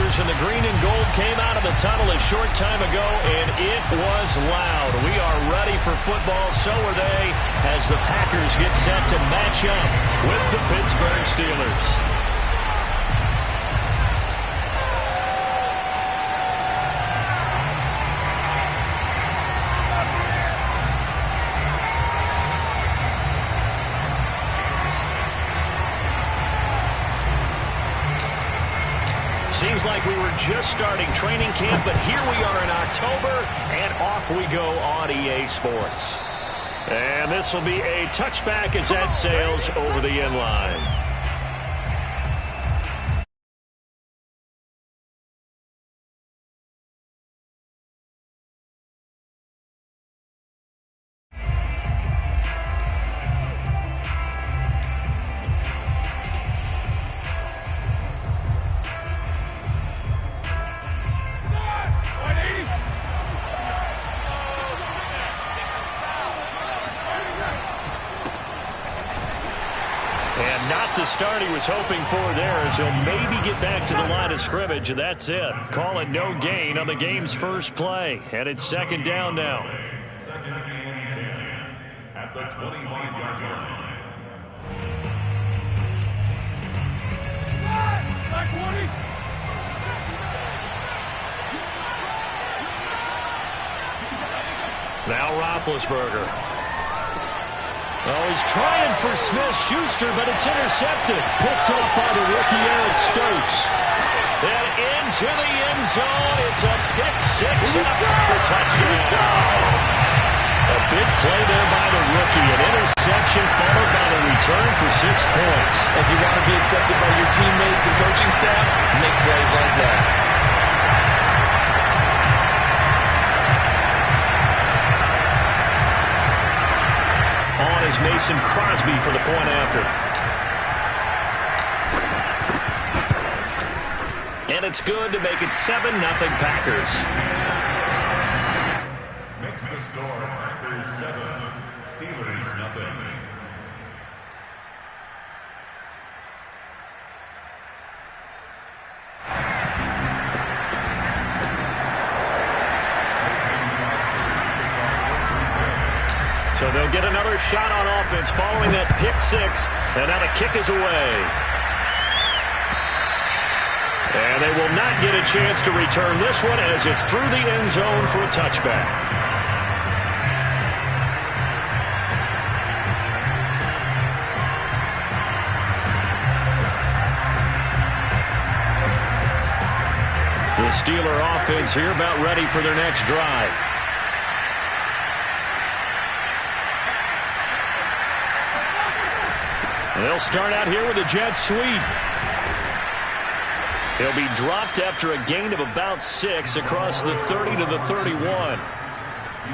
Steelers in the green and gold came out of the tunnel a short time ago, and it was loud. We are ready for football. So are they, as the Packers get set to match up with the Pittsburgh Steelers. Seems like we were just starting training camp, but here we are in October, and off we go on EA Sports. And this will be a touchback as that sails over the end line. And not the start he was hoping for there, as he'll maybe get back to the line of scrimmage, and that's it. Call it no gain on the game's first play. And it's second down now. Second and 10 at the 25-yard line. Now Roethlisberger. Oh, he's trying for Smith-Schuster, but it's intercepted. Picked off by the rookie Eric Stokes. Then into the end zone. It's a pick six and a for touchdown. A big play there by the rookie. An interception followed by the return for 6 points. If you want to be accepted by your teammates and coaching staff, make plays like that. On is Mason Crosby for the point after. And it's good to make it 7-0 Packers. Makes the score Packers 7, Steelers nothing. So they'll get another shot on offense following that pick six. And now the kick is away. And they will not get a chance to return this one as it's through the end zone for a touchback. The Steeler offense here about ready for their next drive. They'll start out here with a jet sweep. He'll be dropped after a gain of about 6 across the 30 to the 31.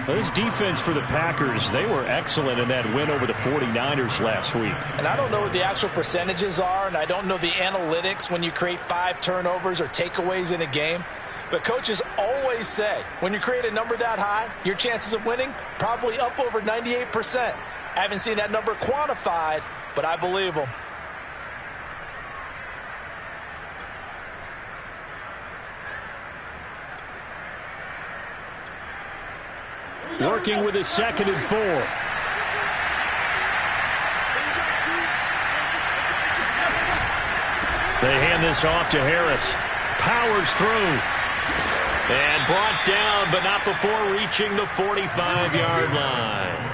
This defense for the Packers, they were excellent in that win over the 49ers last week. And I don't know what the actual percentages are, and I don't know the analytics when you create 5 turnovers or takeaways in a game. But coaches always say, when you create a number that high, your chances of winning probably up over 98%. I haven't seen that number quantified, but I believe them. Working with his 2nd and 4. They hand this off to Harris. Powers through. And brought down, but not before reaching the 45-yard line.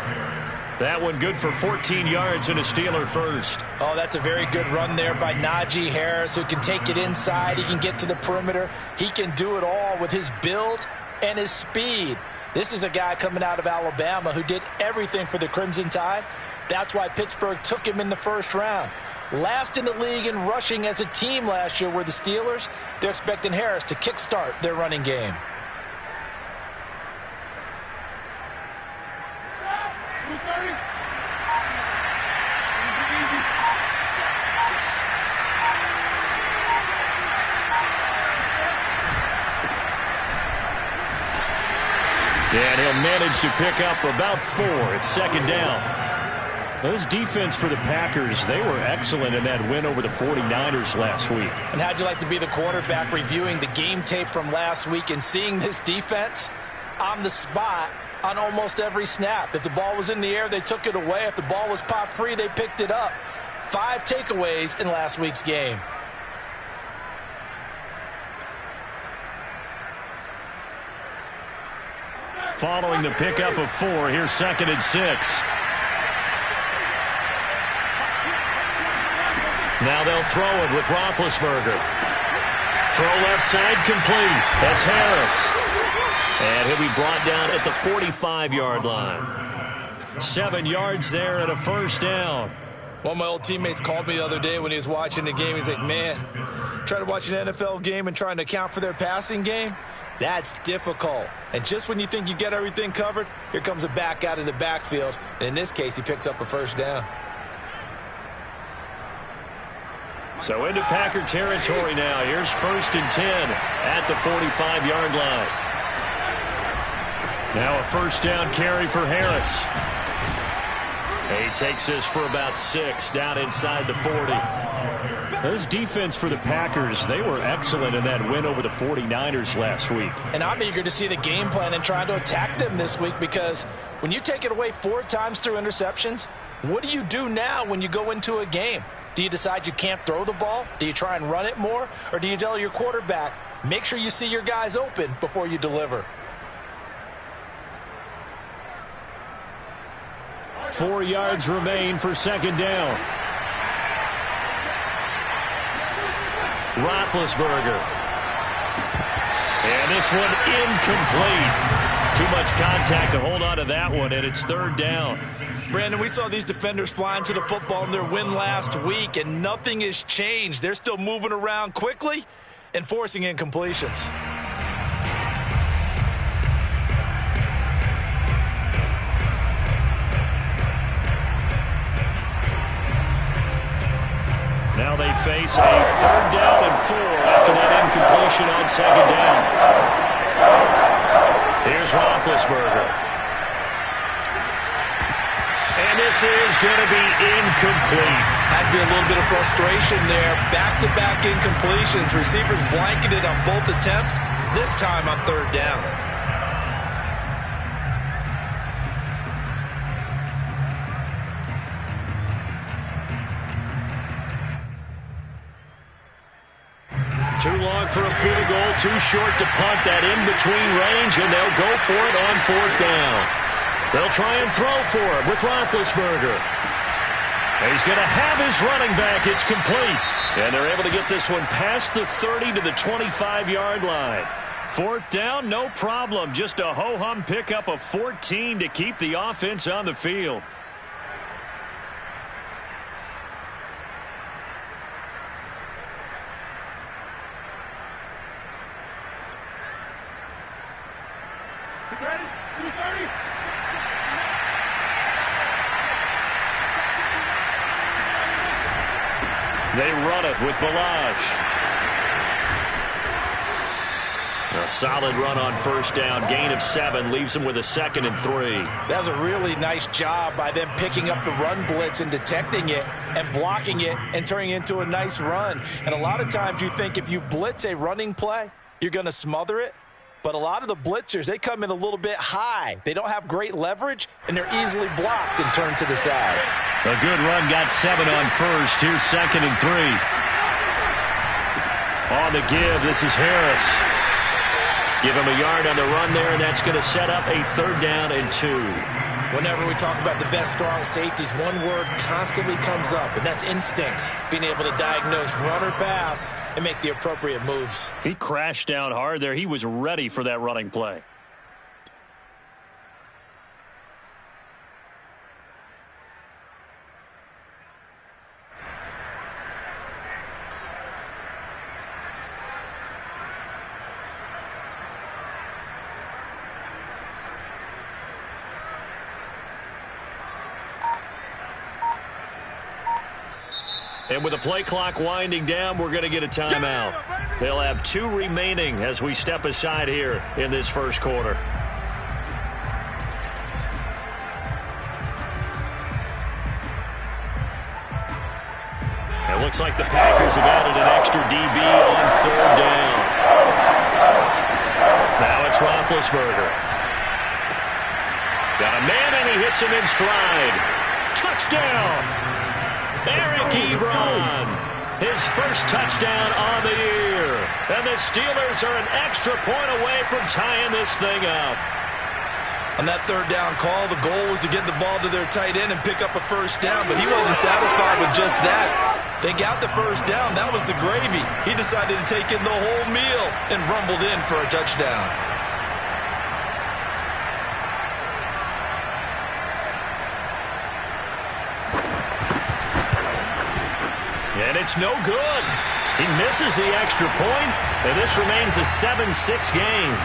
That one good for 14 yards and a Steeler first. Oh, that's a very good run there by Najee Harris, who can take it inside. He can get to the perimeter. He can do it all with his build and his speed. This is a guy coming out of Alabama who did everything for the Crimson Tide. That's why Pittsburgh took him in the first round. Last in the league in rushing as a team last year were the Steelers. They're expecting Harris to kickstart their running game. And he'll manage to pick up about 4. It's second down. Those defense for the Packers, they were excellent in that win over the 49ers last week. And how'd you like to be the quarterback reviewing the game tape from last week and seeing this defense on the spot on almost every snap? If the ball was in the air, they took it away. If the ball was popped free, they picked it up. 5 takeaways in last week's game. Following the pickup of 4, here's 2nd and 6. Now they'll throw it with Roethlisberger. Throw left side complete. That's Harris. And he'll be brought down at the 45-yard line. 7 yards there and a first down. One of my old teammates called me the other day when he was watching the game. He's like, man, trying to watch an NFL game and trying to account for their passing game, that's difficult. And just when you think you get everything covered, here comes a back out of the backfield. And in this case, he picks up a first down. So into Packer territory now. Here's 1st and 10 at the 45-yard line. Now a first down carry for Harris. He takes this for about 6 down inside the 40. Those defense for the Packers, they were excellent in that win over the 49ers last week. And I'm eager to see the game plan and trying to attack them this week, because when you take it away 4 times through interceptions, what do you do now when you go into a game? Do you decide you can't throw the ball? Do you try and run it more? Or do you tell your quarterback, make sure you see your guys open before you deliver? 4 yards remain for 2nd down. Roethlisberger. And this one incomplete. Too much contact to hold on to that one, and it's 3rd down. Brandon, we saw these defenders flying to the football in their win last week, and nothing has changed. They're still moving around quickly and forcing incompletions. Now they face a 3rd down and 4 after that incompletion on 2nd down. Here's Roethlisberger. And this is going to be incomplete. Has to be a little bit of frustration there. Back-to-back incompletions. Receivers blanketed on both attempts, this time on 3rd down. Too long for a field goal, too short to punt that in between range, and they'll go for it on 4th down. They'll try and throw for it with Roethlisberger. He's going to have his running back. It's complete. And they're able to get this one past the 30 to the 25-yard line. 4th down, no problem. Just a ho-hum pickup of 14 to keep the offense on the field. They run it with Balaj. A solid run on 1st down. Gain of 7 leaves them with a 2nd and 3. That was a really nice job by them picking up the run blitz and detecting it and blocking it and turning it into a nice run. And a lot of times you think if you blitz a running play, you're going to smother it. But a lot of the blitzers, they come in a little bit high. They don't have great leverage, and they're easily blocked and turned to the side. A good run, got 7 on 1st. Here's 2nd and 3. On the give, this is Harris. Give him a yard on the run there, and that's going to set up a 3rd down and 2. Whenever we talk about the best strong safeties, one word constantly comes up, and that's instincts. Being able to diagnose run or pass and make the appropriate moves. He crashed down hard there. He was ready for that running play. And with the play clock winding down, we're going to get a timeout. They'll have 2 remaining as we step aside here in this 1st quarter. Looks like the Packers have added an extra DB on third down. Now it's Roethlisberger. Got a man, and he hits him in stride. Touchdown! Eric Ebron. His first touchdown on the year. And the Steelers are an extra point away from tying this thing up. On that third down call, the goal was to get the ball to their tight end and pick up a first down, but he wasn't satisfied with just that. They got the first down. That was the gravy. He decided to take in the whole meal and rumbled in for a touchdown. And it's no good. He misses the extra point, and this remains a 7-6 game.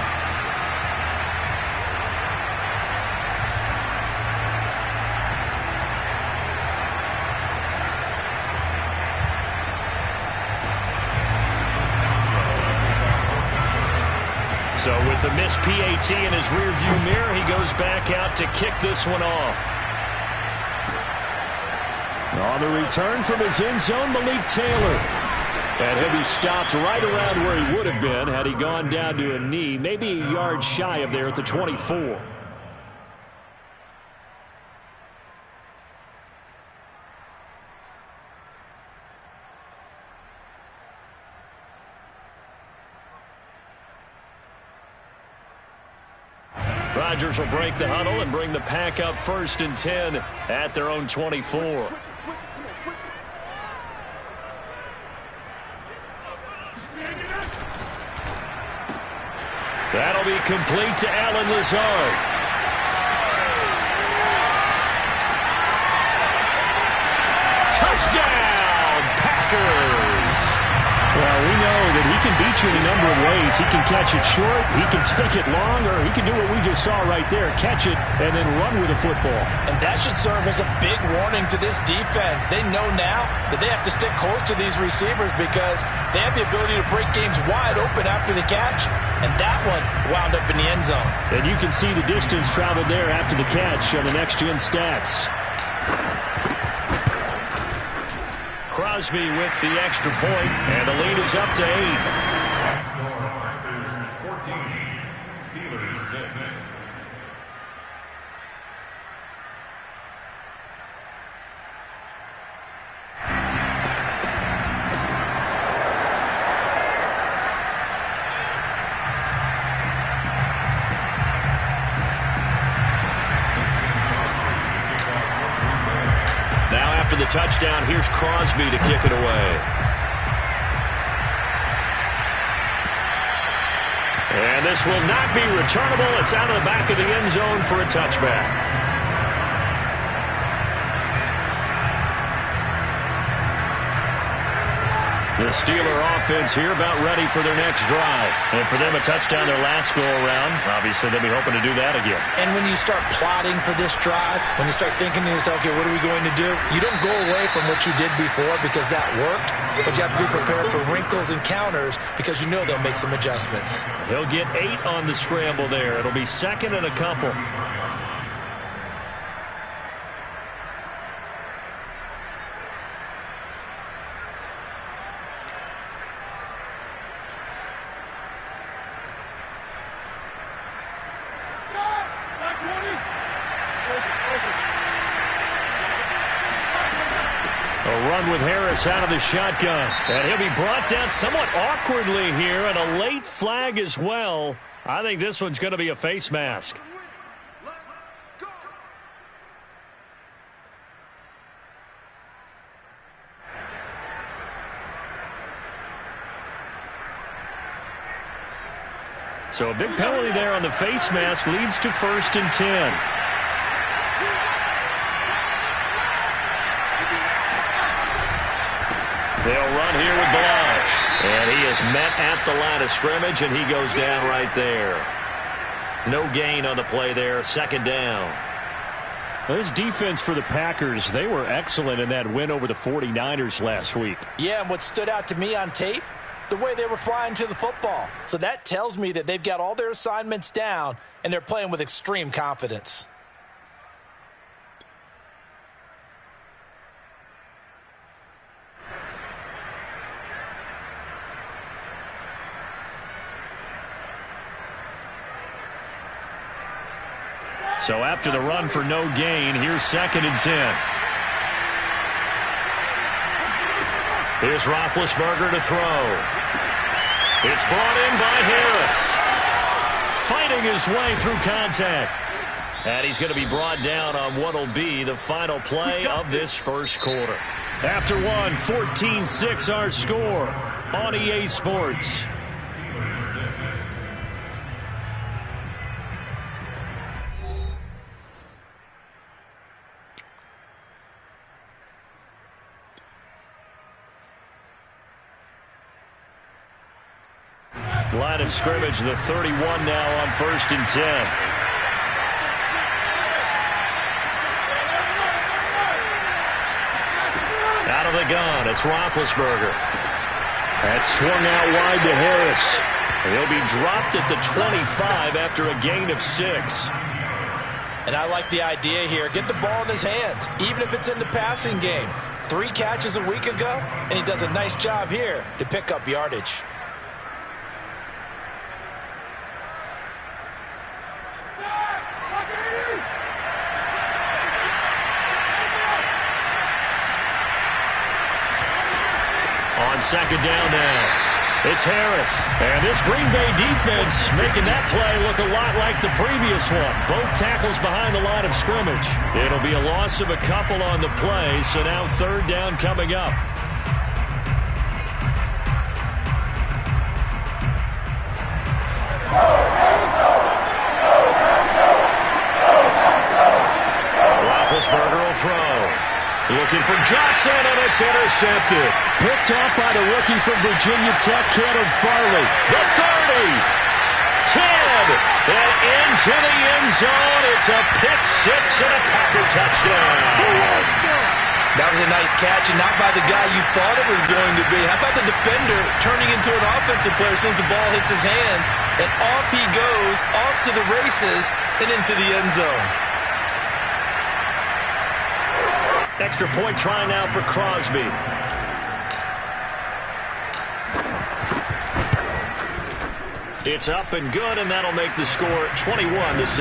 So with the missed PAT in his rearview mirror, he goes back out to kick this one off. On the return from his end zone, Malik Taylor. And he'll be stopped right around where he would have been had he gone down to a knee, maybe a yard shy of there at the 24. Rodgers will break the huddle and bring the pack up 1st and 10 at their own 24. That'll be complete to Allen Lazard. Touchdown, Packers! Well, we know that he can beat you in a number of ways. He can catch it short, he can take it long, or he can do what we just saw right there, catch it and then run with the football. And that should serve as a big warning to this defense. They know now that they have to stick close to these receivers because they have the ability to break games wide open after the catch, and that one wound up in the end zone. And you can see the distance traveled there after the catch on the next-gen stats. Crosby with the extra point, and the lead is up to 8. Packers 14, Steelers 6. After the touchdown, here's Crosby to kick it away. And this will not be returnable. It's out of the back of the end zone for a touchback. The Steeler offense here about ready for their next drive. And for them, a touchdown their last go-around. Obviously, they'll be hoping to do that again. And when you start plotting for this drive, when you start thinking to yourself, okay, what are we going to do? You don't go away from what you did before because that worked, but you have to be prepared for wrinkles and counters because you know they'll make some adjustments. He'll get 8 on the scramble there. It'll be 2nd and a couple. With Harris out of the shotgun. And he'll be brought down somewhat awkwardly here, and a late flag as well. I think this one's going to be a face mask. So a big penalty there on the face mask leads to 1st and 10. They'll run here with Blanche. And he is met at the line of scrimmage, and he goes down right there. No gain on the play there. 2nd down. This defense for the Packers, they were excellent in that win over the 49ers last week. Yeah, and what stood out to me on tape, the way they were flying to the football. So that tells me that they've got all their assignments down, and they're playing with extreme confidence. So after the run for no gain, here's 2nd and 10. Here's Roethlisberger to throw. It's brought in by Harris. Fighting his way through contact. And he's going to be brought down on what will be the final play of this first quarter. After one, 14-6 our score on EA Sports. Line of scrimmage, the 31 now on 1st and 10. Out of the gun, it's Roethlisberger. That's swung out wide to Harris. He'll be dropped at the 25 after a gain of 6. And I like the idea here. Get the ball in his hands, even if it's in the passing game. 3 catches a week ago, and he does a nice job here to pick up yardage. On 2nd down now, it's Harris. And this Green Bay defense making that play look a lot like the previous one. Both tackles behind the line of scrimmage. It'll be a loss of a couple on the play, so now 3rd down coming up. Roethlisberger will throw. Looking for Johnson, and it's intercepted. Picked off by the rookie from Virginia Tech, Cannon Farley. The 30, 10, and into the end zone. It's a pick 6 and a Packer touchdown. That was a nice catch, and not by the guy you thought it was going to be. How about the defender turning into an offensive player as soon as the ball hits his hands, and off he goes, off to the races, and into the end zone. Extra point try now for Crosby. It's up and good, and that'll make the score 21-6.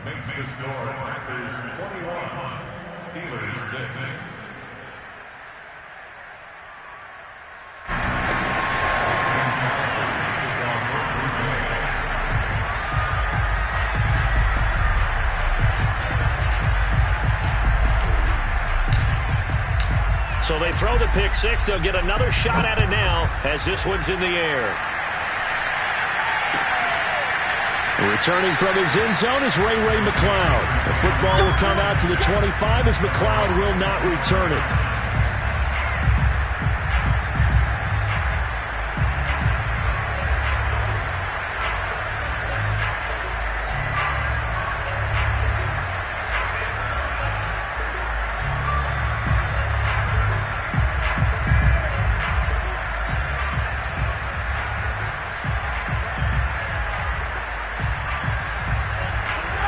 Makes the score Packers 21, Steelers 6. So they throw the pick 6. They'll get another shot at it now as this one's in the air. Returning from his end zone is Ray McLeod. The football will come out to the 25 as McLeod will not return it.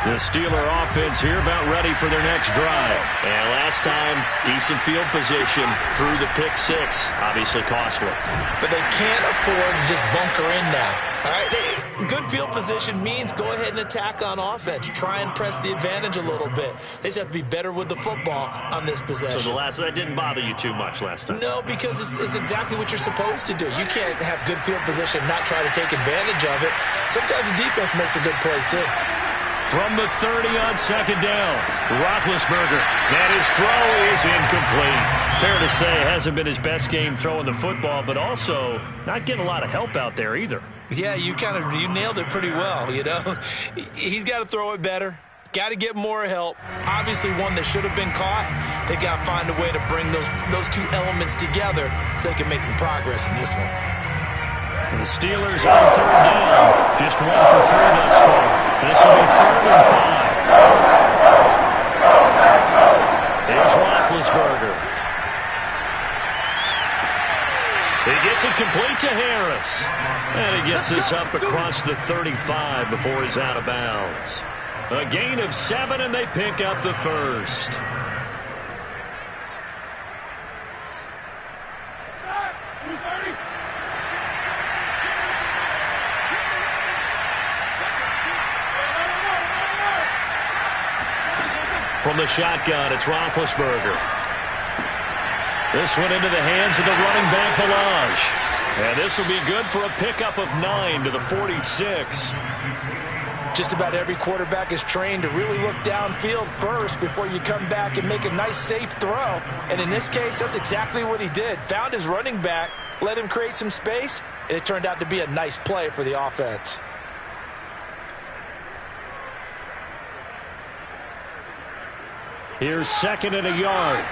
The Steeler offense here about ready for their next drive. And last time, decent field position through the pick 6. Obviously costly. But they can't afford to just bunker in now. All right, good field position means go ahead and attack on offense. Try and press the advantage a little bit. They just have to be better with the football on this possession. So that didn't bother you too much last time? No, because it's exactly what you're supposed to do. You can't have good field position and not try to take advantage of it. Sometimes the defense makes a good play, too. From the 30 on 2nd down, Roethlisberger. And his throw is incomplete. Fair to say, hasn't been his best game throwing the football, but also not getting a lot of help out there either. Yeah, you nailed it pretty well, you know. He's got to throw it better. Got to get more help. Obviously, one that should have been caught. They got to find a way to bring those two elements together so they can make some progress in this one. The Steelers on 3rd down. Just 1 for 3 thus far. This will be 3rd and 5. Here's Roethlisberger. He gets it complete to Harris. And he gets this up across the 35 before he's out of bounds. A gain of 7, and they pick up the first. From the shotgun, it's Roethlisberger. This one into the hands of the running back, Balaj. And this will be good for a pickup of 9 to the 46. Just about every quarterback is trained to really look downfield first before you come back and make a nice, safe throw. And in this case, that's exactly what he did. Found his running back, let him create some space, and it turned out to be a nice play for the offense. Here's 2nd and a yard.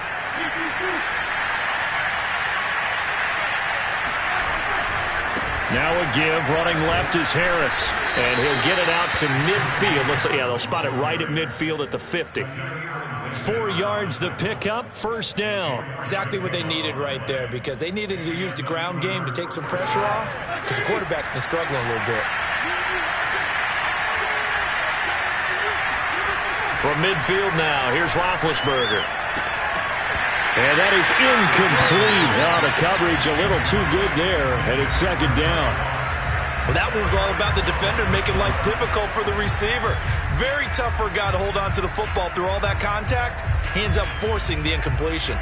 Now a give, running left is Harris. And he'll get it out to midfield. They'll spot it right at midfield at the 50. 4 yards the pickup, first down. Exactly what they needed right there, because they needed to use the ground game to take some pressure off, because the quarterback's been struggling a little bit. From midfield now, here's Roethlisberger. And that is incomplete. The coverage a little too good there, and it's 2nd down. Well, that one was all about the defender making life difficult for the receiver. Very tough for a guy to hold on to the football through all that contact. He ends up forcing the incompletion.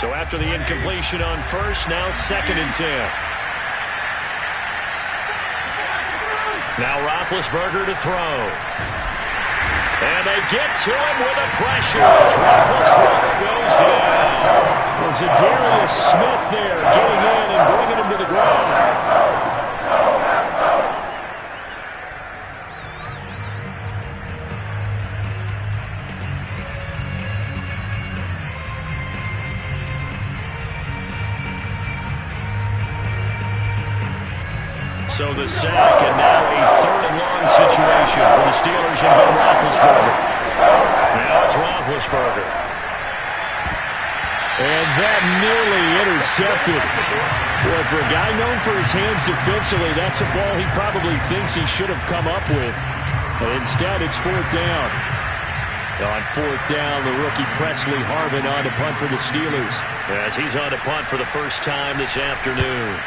So after the incompletion on first, now 2nd and 10. Now Roethlisberger to throw. And they get to him with a pressure. Roethlisberger goes down. Was it Darius Smith there getting in and bringing him to the ground? So the sack, and now a 3rd and long situation for the Steelers and Ben Roethlisberger. Now it's Roethlisberger. And that nearly intercepted. Well, for a guy known for his hands defensively, that's a ball he probably thinks he should have come up with. But instead, it's 4th down. On 4th down, the rookie Presley Harvin on to punt for the Steelers, as he's on to punt for the first time this afternoon.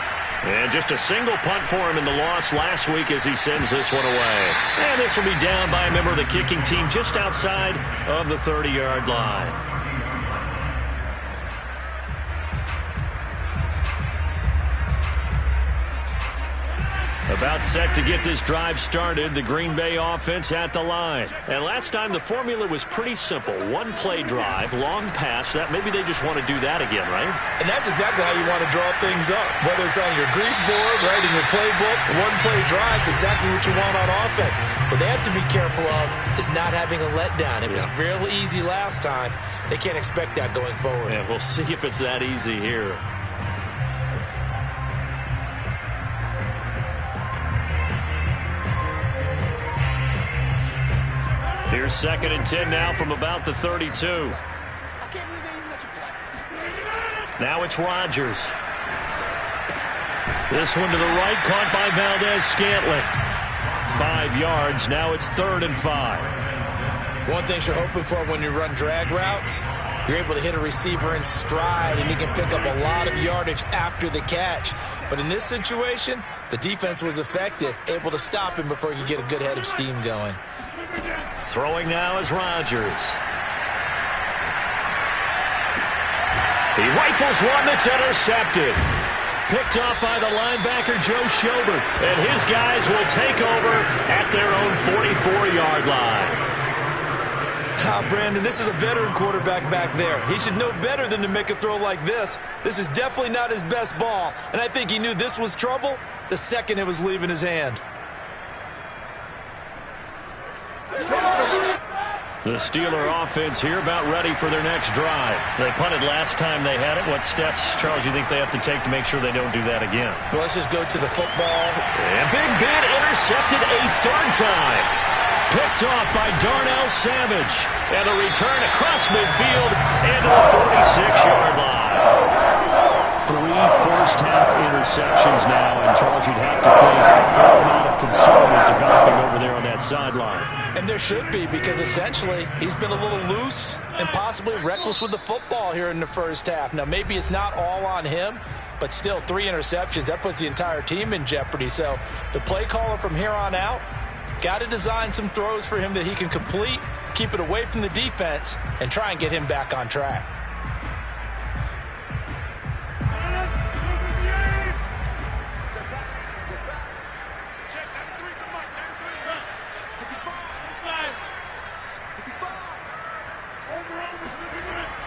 And just a single punt for him in the loss last week as he sends this one away. And this will be down by a member of the kicking team just outside of the 30-yard line. About set to get this drive started, the Green Bay offense at the line. And last time the formula was pretty simple. 1-play drive, long pass. That maybe they just want to do that again, right? And that's exactly how you want to draw things up. Whether it's on your grease board, right, in your playbook, 1-play drive's exactly what you want on offense. What they have to be careful of is not having a letdown. It was real easy last time. They can't expect that going forward. Yeah, we'll see if it's that easy here. Here's 2nd and 10 now from about the 32. Now it's Rodgers. This one to the right, caught by Valdez-Scantling. 5 yards, now it's 3rd and 5. One thing you're hoping for when you run drag routes, you're able to hit a receiver in stride, and he can pick up a lot of yardage after the catch. But in this situation, the defense was effective, able to stop him before he could get a good head of steam going. Throwing now is Rodgers. He rifles one that's intercepted. Picked off by the linebacker, Joe Schobert. And his guys will take over at their own 44-yard line. Brandon, this is a veteran quarterback back there. He should know better than to make a throw like this. This is definitely not his best ball. And I think he knew this was trouble the second it was leaving his hand. The Steeler offense here about ready for their next drive. They punted last time they had it. What steps, Charles, you think they have to take to make sure they don't do that again? Well, let's just go to the football. And Big Ben intercepted a 3rd time. Picked off by Darnell Savage. And a return across midfield into the 46-yard line. 3 first-half interceptions now, and Charles, you'd have to think a fair amount of concern is developing over there on that sideline. And there should be, because essentially he's been a little loose and possibly reckless with the football here in the first half. Now, maybe it's not all on him, but still 3 interceptions. That puts the entire team in jeopardy. So the play caller from here on out got to design some throws for him that he can complete, keep it away from the defense, and try and get him back on track.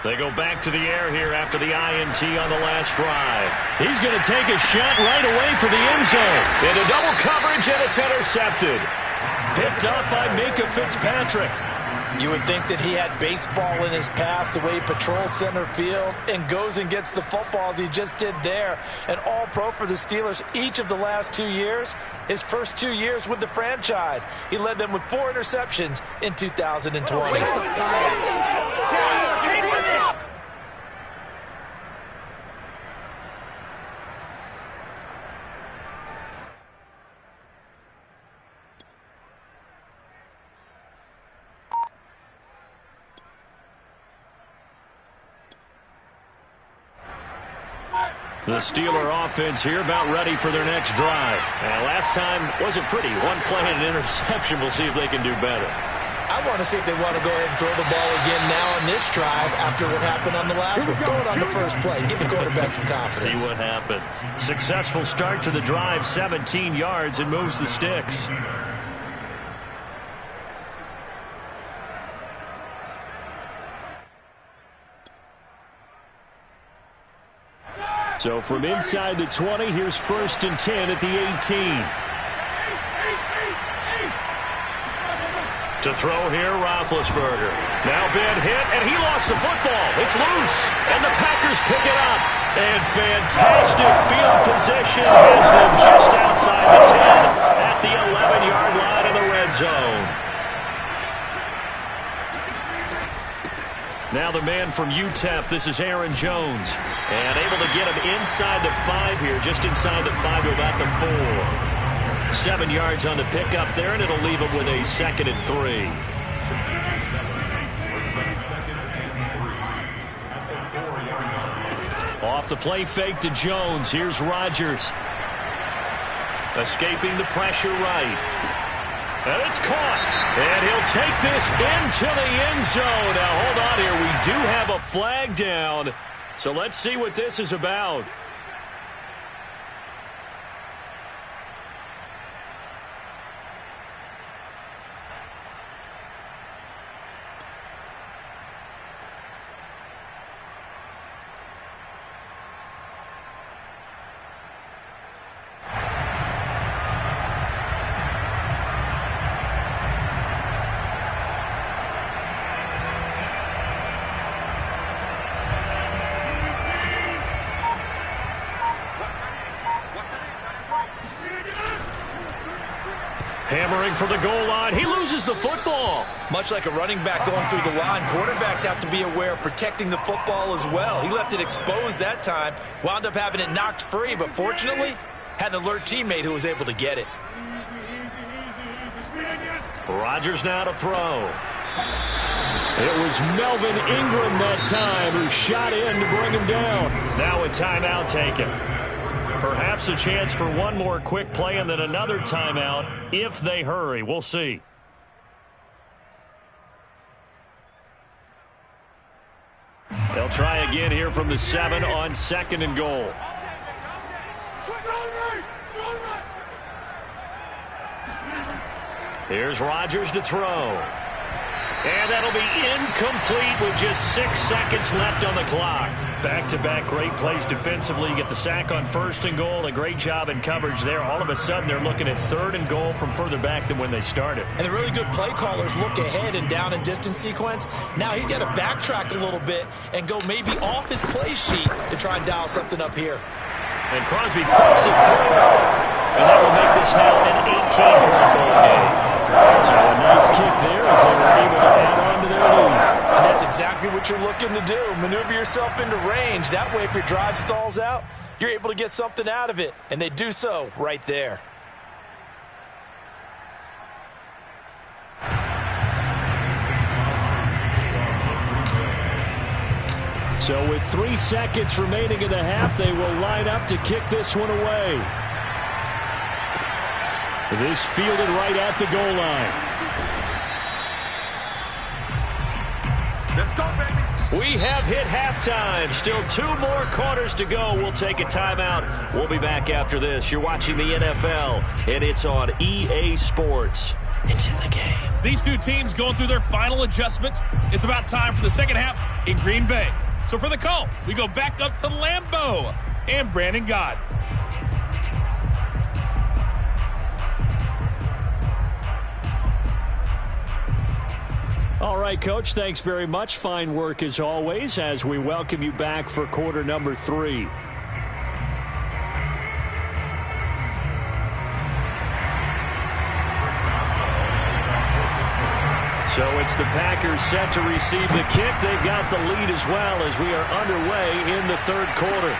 They go back to the air here after the INT on the last drive. He's going to take a shot right away for the end zone. Into double coverage, and it's intercepted. Picked up by Minka Fitzpatrick. You would think that he had baseball in his past, the way he patrols center field and goes and gets the football as he just did there. An all-pro for the Steelers each of the last 2 years. His first 2 years with the franchise, he led them with 4 interceptions in 2020. The Steeler offense here about ready for their next drive. And last time wasn't pretty. 1 play and an interception. We'll see if they can do better. I want to see if they want to go ahead and throw the ball again now on this drive after what happened on the last one. Throw it on the first play and give the quarterback some confidence. See what happens. Successful start to the drive, 17 yards, and moves the sticks. So from inside the 20, here's 1st and 10 at the 18. To throw here, Roethlisberger. Now big hit, and he lost the football. It's loose, and the Packers pick it up. And fantastic field position has them just outside the 10 at the 11-yard line of the red zone. Now the man from UTEP, this is Aaron Jones. And able to get him inside the 5 here, just inside the 5 to about the 4. 7 yards on the pickup there, and it'll leave him with a 2nd and 3. Off the play fake to Jones. Here's Rodgers. Escaping the pressure right. And it's caught. And he'll take this into the end zone. Now, hold on here. We do have a flag down. So let's see what this is about. Hammering for the goal line. He loses the football. Much like a running back going through the line, quarterbacks have to be aware of protecting the football as well. He left it exposed that time, wound up having it knocked free, but fortunately, had an alert teammate who was able to get it. Rodgers now to throw. It was Melvin Ingram that time who shot in to bring him down. Now a timeout taken. Perhaps a chance for one more quick play and then another timeout if they hurry. We'll see. They'll try again here from the 7 on 2nd and goal. Here's Rodgers to throw. And that'll be incomplete with just 6 seconds left on the clock. Back-to-back great plays defensively. You get the sack on 1st and goal. A great job in coverage there. All of a sudden, they're looking at 3rd and goal from further back than when they started. And the really good play callers look ahead and down and distance sequence. Now he's got to backtrack a little bit and go maybe off his play sheet to try and dial something up here. And Crosby puts it through. And that will make this now an 18-point ball game. So a nice kick there as they were able to add on to their lead. And that's exactly what you're looking to do. Maneuver yourself into range. That way, if your drive stalls out, you're able to get something out of it. And they do so right there. So with 3 seconds remaining in the half, they will line up to kick this one away. This fielded right at the goal line. Let's go, baby. We have hit halftime. Still 2 more quarters to go. We'll take a timeout. We'll be back after this. You're watching the NFL, and it's on EA Sports. It's in the game. These two teams going through their final adjustments. It's about time for the second half in Green Bay. So for the call, we go back up to Lambeau and Brandon Gott. All right, Coach, thanks very much. Fine work as always as we welcome you back for quarter number 3. So it's the Packers set to receive the kick. They've got the lead as well as we are underway in the third quarter.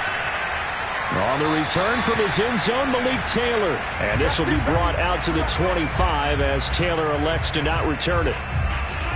On the return from his end zone, Malik Taylor. And this will be brought out to the 25 as Taylor elects to not return it.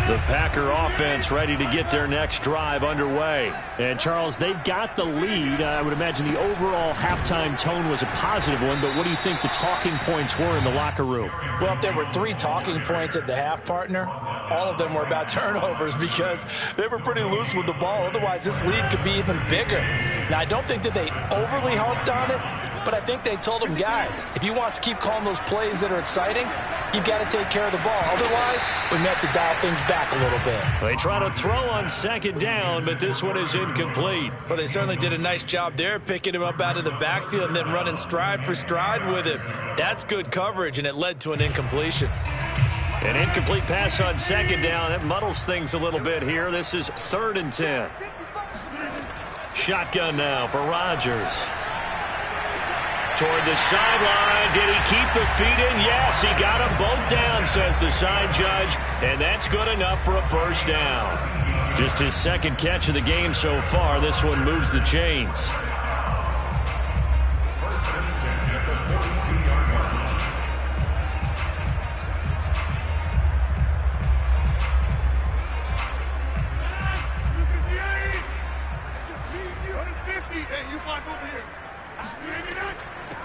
The Packer offense ready to get their next drive underway. And, Charles, they've got the lead. I would imagine the overall halftime tone was a positive one, but what do you think the talking points were in the locker room? Well, if there were 3 talking points at the half, partner, all of them were about turnovers because they were pretty loose with the ball. Otherwise, this lead could be even bigger. Now, I don't think that they overly harped on it, but I think they told them, guys, if you want to keep calling those plays that are exciting, you've got to take care of the ball. Otherwise, we may have to dial things back a little bit. They try to throw on second down, but this one is incomplete. Well, they certainly did a nice job there, picking him up out of the backfield and then running stride for stride with him. That's good coverage, and it led to an incompletion. An incomplete pass on second down. That muddles things a little bit here. This is 3rd and 10. Shotgun now for Rodgers. Toward the sideline. Did he keep the feet in? Yes, he got them both down, says the side judge. And that's good enough for a first down. Just his second catch of the game so far. This one moves the chains.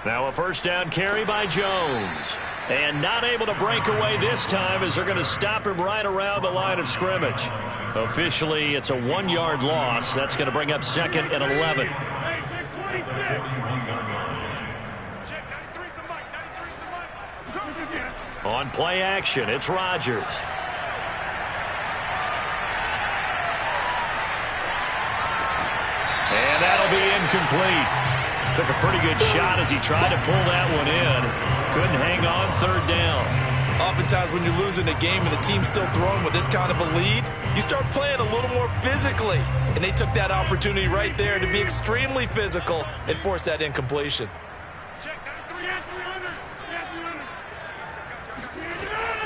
Now a first down carry by Jones. And not able to break away this time as they're going to stop him right around the line of scrimmage. Officially, it's a 1-yard loss. That's going to bring up 2nd and 11. On play action, it's Rodgers. And that'll be incomplete. Took a pretty good shot as he tried to pull that one in. Couldn't hang on 3rd down. Oftentimes when you're losing a game and the team's still throwing with this kind of a lead, you start playing a little more physically. And they took that opportunity right there to be extremely physical and force that incompletion.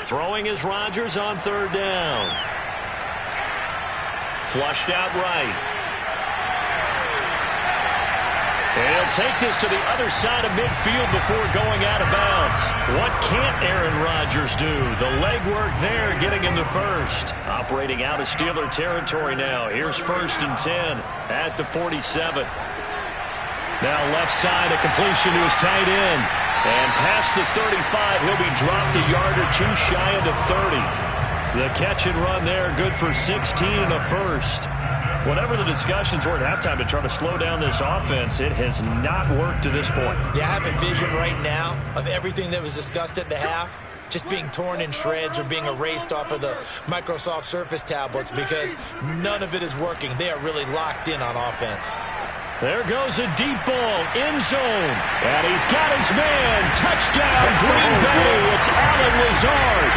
Throwing is Rodgers on 3rd down. Flushed out right. And he'll take this to the other side of midfield before going out of bounds. What can't Aaron Rodgers do? The legwork there getting him the first. Operating out of Steeler territory now. Here's 1st and 10 at the 47. Now left side, a completion to his tight end. And past the 35, he'll be dropped a yard or 2 shy of the 30. The catch and run there, good for 16 and a first. Whatever the discussions were at halftime to try to slow down this offense, it has not worked to this point. Yeah, I have a vision right now of everything that was discussed at the half just being torn in shreds or being erased off of the Microsoft Surface tablets because none of it is working. They are really locked in on offense. There goes a deep ball, end zone, and he's got his man. Touchdown, Green Bay. It's Allen Lazard.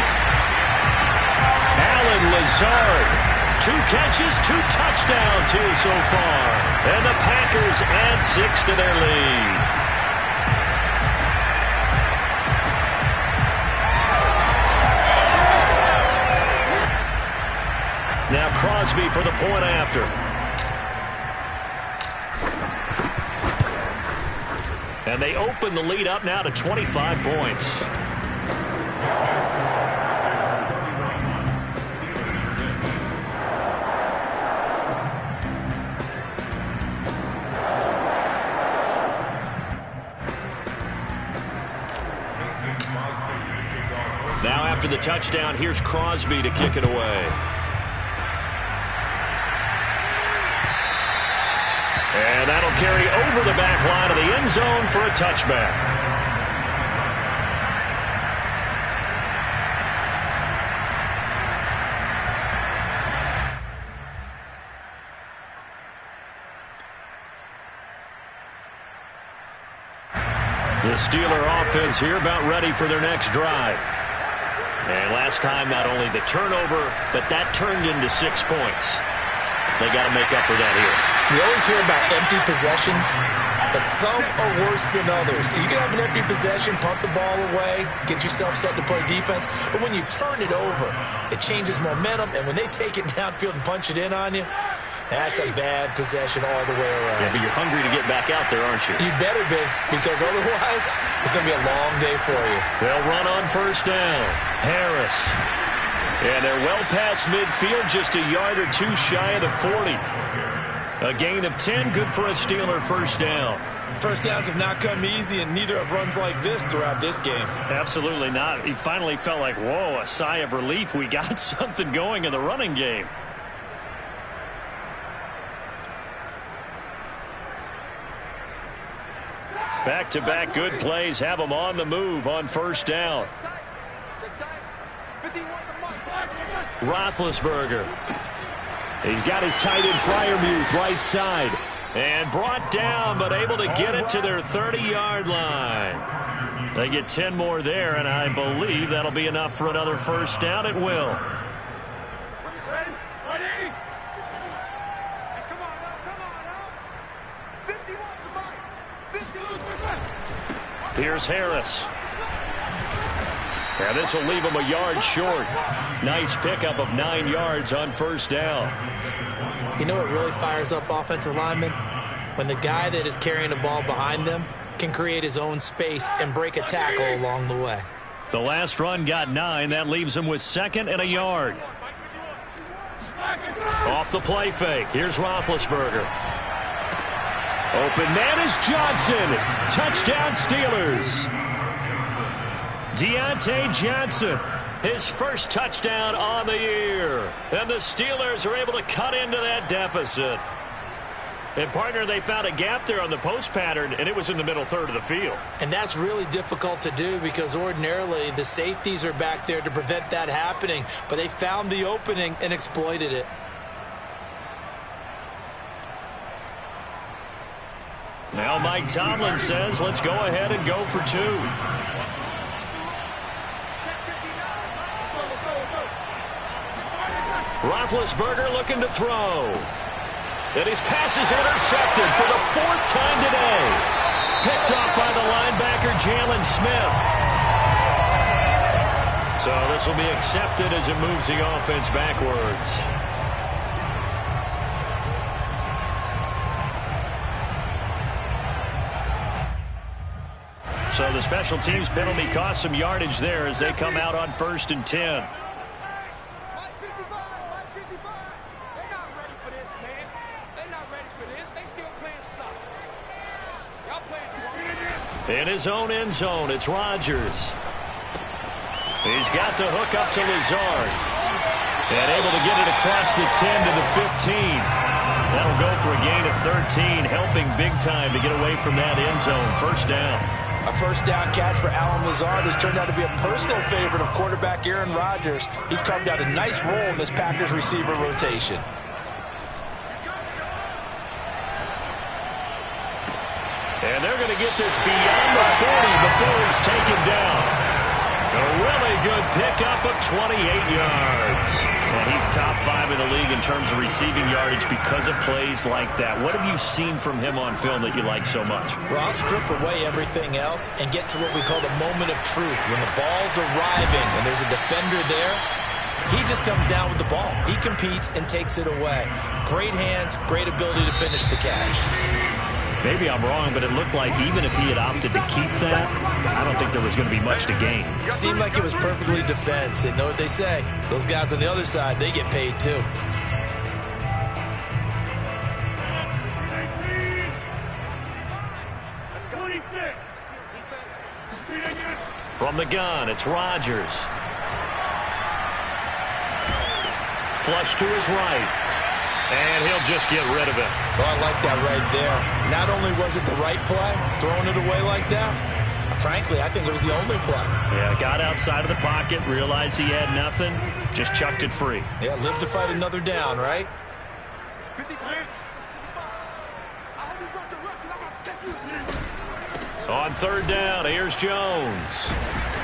Allen Lazard. 2 catches, 2 touchdowns here so far. And the Packers add 6 to their lead. Now Crosby for the point after. And they open the lead up now to 25 points. Now after the touchdown, here's Crosby to kick it away. And that'll carry over the back line of the end zone for a touchback. The Steeler offense here about ready for their next drive. And last time, not only the turnover, but that turned into 6 points. They got to make up for that here. You always hear about empty possessions, but some are worse than others. You can have an empty possession, punt the ball away, get yourself set to play defense, but when you turn it over, it changes momentum, and when they take it downfield and punch it in on you, that's a bad possession all the way around. Yeah, but you're hungry to get back out there, aren't you? You better be, because otherwise it's going to be a long day for you. They'll run on first down. Harris. And they're well past midfield, just a yard or two shy of the 40. A gain of 10, good for a Steeler first down. First downs have not come easy, and neither have runs like this throughout this game. Absolutely not. He finally felt like, whoa, a sigh of relief. We got something going in the running game. Back-to-back good plays have them on the move on first down. Roethlisberger. He's got his tight end Freiermuth right side. And brought down, but able to get it to their 30-yard line. They get 10 more there, and I believe that'll be enough for another first down. It will. Here's Harris. And this will leave him a yard short. Nice pickup of 9 yards on first down. You know what really fires up offensive linemen? When the guy that is carrying the ball behind them can create his own space and break a tackle along the way. The last run got 9. That leaves him with 2nd and a yard. Off the play fake. Here's Roethlisberger. Open man is Johnson. Touchdown Steelers. Deontay Johnson, his first touchdown on the year. And the Steelers are able to cut into that deficit. And, partner, they found a gap there on the post pattern, and it was in the middle third of the field. And that's really difficult to do because ordinarily the safeties are back there to prevent that happening. But they found the opening and exploited it. Now Mike Tomlin says, let's go ahead and go for 2. Roethlisberger looking to throw. And his pass is intercepted for the 4th time today. Picked off by the linebacker, Jalen Smith. So this will be accepted as it moves the offense backwards. So the special teams penalty cost some yardage there as they come out on 1st and 10. In his own end zone, it's Rodgers. He's got the hook up to Lazard. And able to get it across the 10 to the 15. That'll go for a gain of 13, helping big time to get away from that end zone. First down. A first down catch for Allen Lazard has turned out to be a personal favorite of quarterback Aaron Rodgers. He's carved out a nice role in this Packers receiver rotation. And they're going to get this beyond the 40 before he's taken down. A really good pickup of 28 yards. And he's top 5 in the league in terms of receiving yardage because of plays like that. What have you seen from him on film that you like so much? Well, I'll strip away everything else and get to what we call the moment of truth. When the ball's arriving and there's a defender there, he just comes down with the ball. He competes and takes it away. Great hands, great ability to finish the catch. Maybe I'm wrong, but it looked like even if he had opted to keep that, I don't think there was going to be much to gain. Seemed like it was perfectly defense. And know what they say? Those guys on the other side, they get paid too. From the gun, it's Rodgers. Flush to his right. And he'll just get rid of it. Oh, I like that right there. Not only was it the right play, throwing it away like that, frankly, I think it was the only play. Yeah, got outside of the pocket, realized he had nothing, just chucked it free. Yeah, live to fight another down, right? On third down, here's Jones.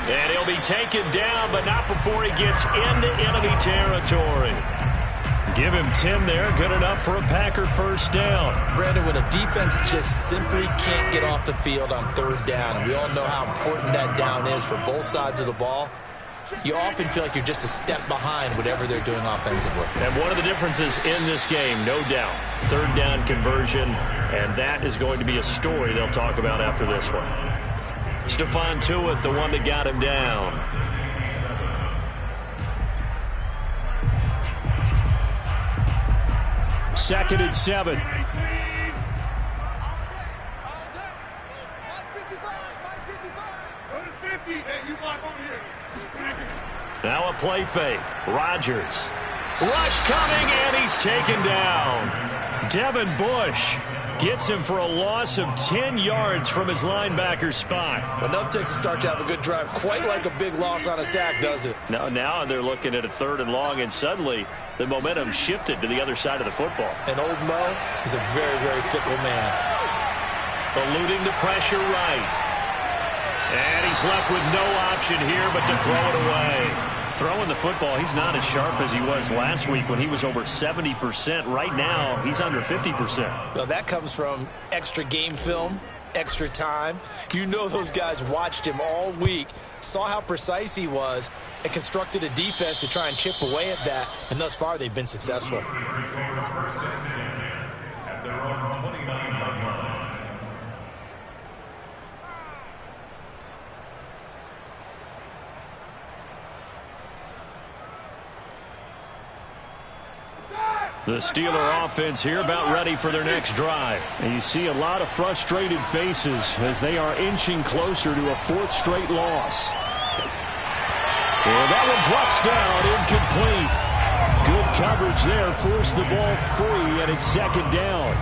And he'll be taken down, but not before he gets into enemy territory. Give him 10 there, good enough for a Packer first down. Brandon, when a defense just simply can't get off the field on third down, and we all know how important that down is for both sides of the ball, you often feel like you're just a step behind whatever they're doing offensively. And one of the differences in this game, no doubt, third down conversion, and that is going to be a story they'll talk about after this one. Stephon Tuitt, the one that got him down. Second and 7. Now a play fake. Rodgers. Rush coming, and he's taken down. Devin Bush gets him for a loss of 10 yards from his linebacker spot. Enough takes a start to have a good drive. Quite like a big loss on a sack, does it? Now they're looking at a third and long, and suddenly the momentum shifted to the other side of the football. And old Mo is a very, very fickle man. Eluding the pressure right. And he's left with no option here but to throw it away. Throwing the football, he's not as sharp as he was last week when he was over 70%. Right now, he's under 50%. Well, that comes from extra game film, extra time. You know those guys watched him all week, saw how precise he was, and constructed a defense to try and chip away at that, and thus far they've been successful. The Steeler offense here about ready for their next drive. And you see a lot of frustrated faces as they are inching closer to a fourth straight loss. And that one drops down, incomplete. Good coverage there, forced the ball free, and it's second down.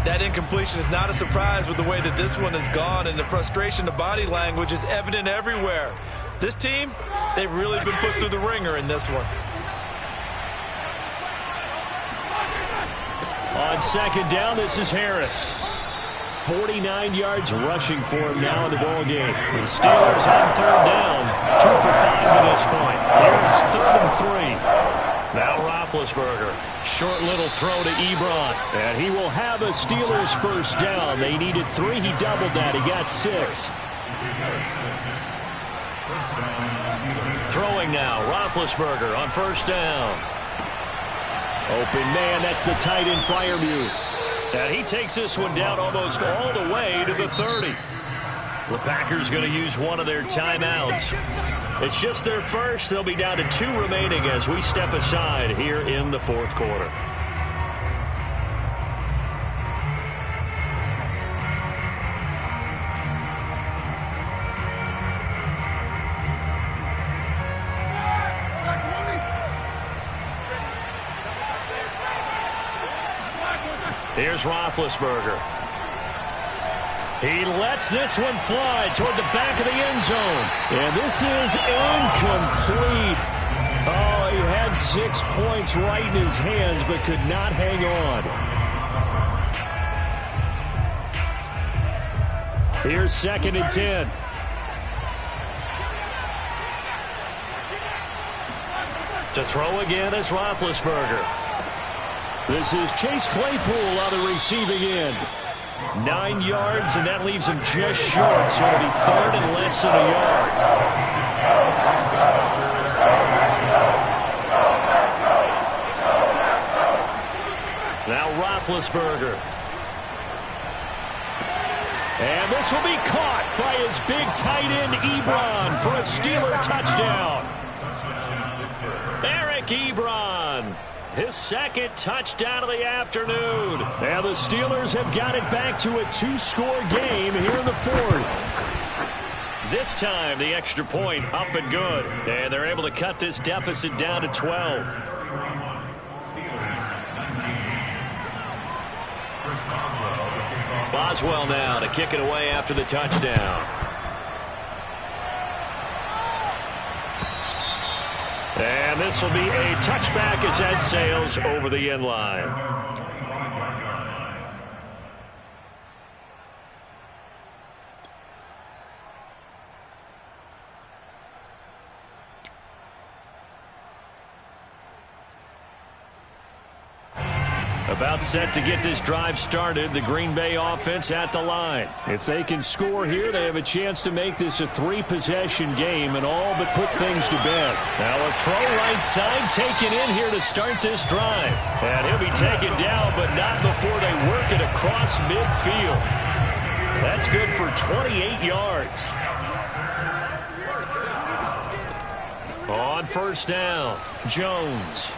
That incompletion is not a surprise with the way that this one has gone, and the frustration, the body language is evident everywhere. This team, they've really been put through the ringer in this one. On second down, this is Harris. 49 yards rushing for him now in the ball game. The Steelers on third down, 2 for 5 to this point. Here it's 3rd and 3. Now Roethlisberger, short little throw to Ebron, and he will have a Steelers first down. They needed 3, he doubled that, he got 6. Throwing now, Roethlisberger on first down. Open man, that's the tight end Freiermuth. And he takes this one down almost all the way to the 30. The Packers going to use one of their timeouts. It's just their first. They'll be down to 2 remaining as we step aside here in the fourth quarter. Here's Roethlisberger. He lets this one fly toward the back of the end zone. And this is incomplete. Oh, he had 6 points right in his hands, but could not hang on. Here's 2nd and 10. To throw again is Roethlisberger. This is Chase Claypool on the receiving end. 9 yards, and that leaves him just short, so it'll be 3rd and less than a yard. Now Roethlisberger. And this will be caught by his big tight end Ebron for a Steeler touchdown. Eric Ebron. His 2nd touchdown of the afternoon. And the Steelers have got it back to a 2-score game here in the 4th. This time, the extra point up and good. And they're able to cut this deficit down to 12. Steelers 19. Chris Boswell now to kick it away after the touchdown. And this will be a touchback as that sails over the end line. About set to get this drive started. The Green Bay offense at the line. If they can score here, they have a chance to make this a 3-possession game and all but put things to bed. Now a throw right side taken in here to start this drive. And he'll be taken down, but not before they work it across midfield. That's good for 28 yards. On first down, Jones.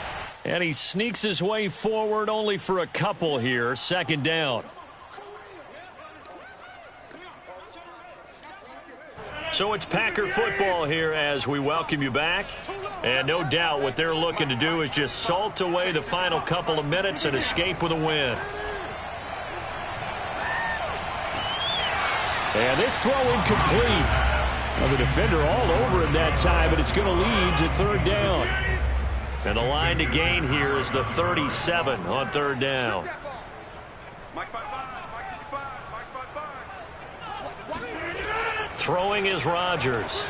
And he sneaks his way forward only for a couple here. Second down. So it's Packer football here as we welcome you back. And no doubt what they're looking to do is just salt away the final couple of minutes and escape with a win. And this throw incomplete. Well, the defender all over him that time, but it's going to lead to third down. And the line to gain here is the 37 on third down. Throwing is Rodgers.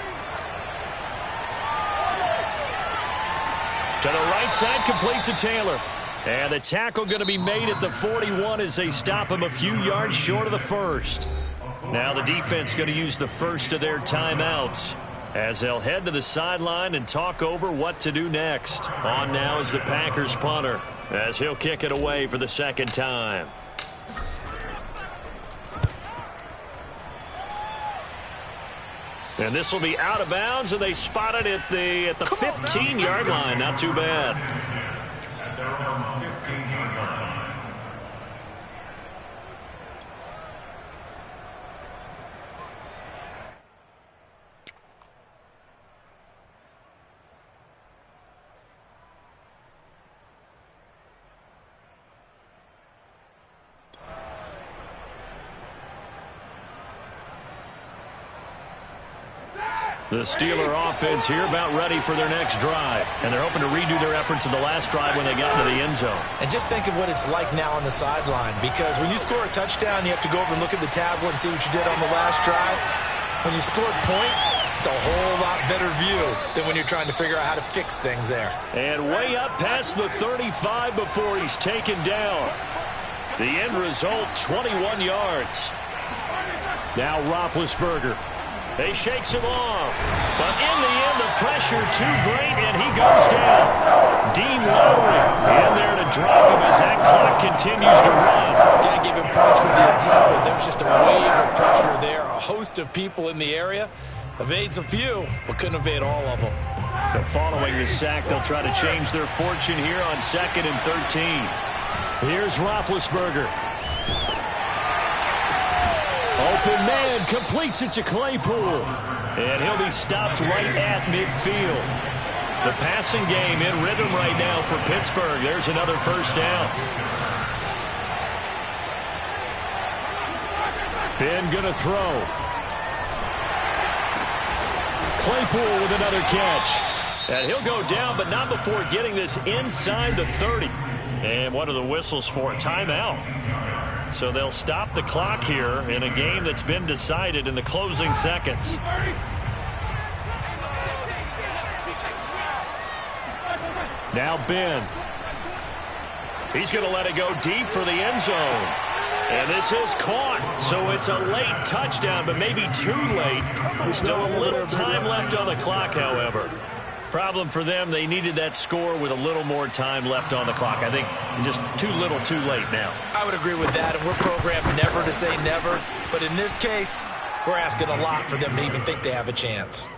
To the right side, complete to Taylor. And the tackle going to be made at the 41 as they stop him a few yards short of the first. Now the defense going to use the first of their timeouts as they'll head to the sideline and talk over what to do next. On now is the Packers punter as he'll kick it away for the second time. And this will be out of bounds, and they spot it at the 15-yard line. Not too bad. At their own 15-yard line. The Steeler offense here about ready for their next drive. And they're hoping to redo their efforts of the last drive when they got into the end zone. And just think of what it's like now on the sideline, because when you score a touchdown, you have to go over and look at the tablet and see what you did on the last drive. When you score points, it's a whole lot better view than when you're trying to figure out how to fix things there. And way up past the 35 before he's taken down. The end result, 21 yards. Now Roethlisberger. They shakes him off. But in the end, the pressure too great, and he goes down. Dean Lowry in there to drop him as that clock continues to run. Can't give him points for the attempt, but there's just a wave of pressure there. A host of people in the area. Evades a few, but couldn't evade all of them. But following the sack, they'll try to change their fortune here on 2nd and 13. Here's Roethlisberger. Open man, completes it to Claypool. And he'll be stopped right at midfield. The passing game in rhythm right now for Pittsburgh. There's another first down. Ben gonna throw. Claypool with another catch. And he'll go down, but not before getting this inside the 30. And what are the whistles for? Timeout. So they'll stop the clock here in a game that's been decided in the closing seconds. Now Ben. He's going to let it go deep for the end zone. And this is caught. So it's a late touchdown, but maybe too late. There's still a little time left on the clock, however. Problem for them, they needed that score with a little more time left on the clock. I think just too little, too late now. I would agree with that, and we're programmed never to say never. But in this case, we're asking a lot for them to even think they have a chance.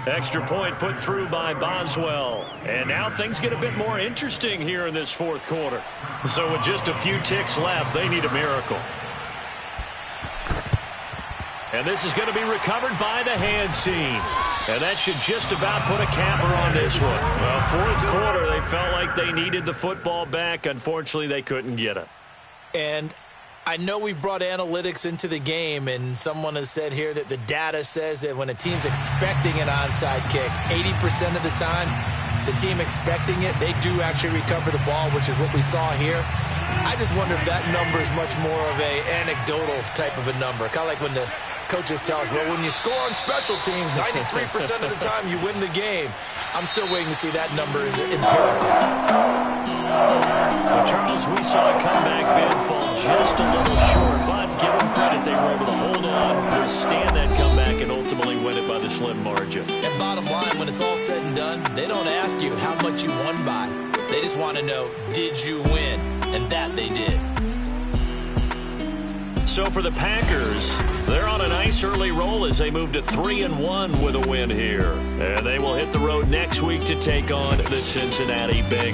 Extra point put through by Boswell. And now things get a bit more interesting here in this fourth quarter. So with just a few ticks left, they need a miracle. And this is going to be recovered by the hands team. And that should just about put a capper on this one. Well, fourth quarter, they felt like they needed the football back. Unfortunately, they couldn't get it. And I know we brought analytics into the game, and someone has said here that the data says that when a team's expecting an onside kick, 80% of the time, the team expecting it, they do actually recover the ball, which is what we saw here. I just wonder if that number is much more of a anecdotal type of a number. Kind of like when the coaches tell us, well, when you score on special teams, 93% of the time you win the game. I'm still waiting to see that number is empirical. Well, Charles, we saw a comeback bid fall just a little short, but give them credit, they were able to hold on, withstand that comeback, and ultimately win it by the slim margin. And bottom line, when it's all said and done, they don't ask you how much you won by. They just want to know, did you win? And that they did. So for the Packers, they're on a nice early roll as they move to 3-1 with a win here. And they will hit the road next week to take on the Cincinnati Bengals.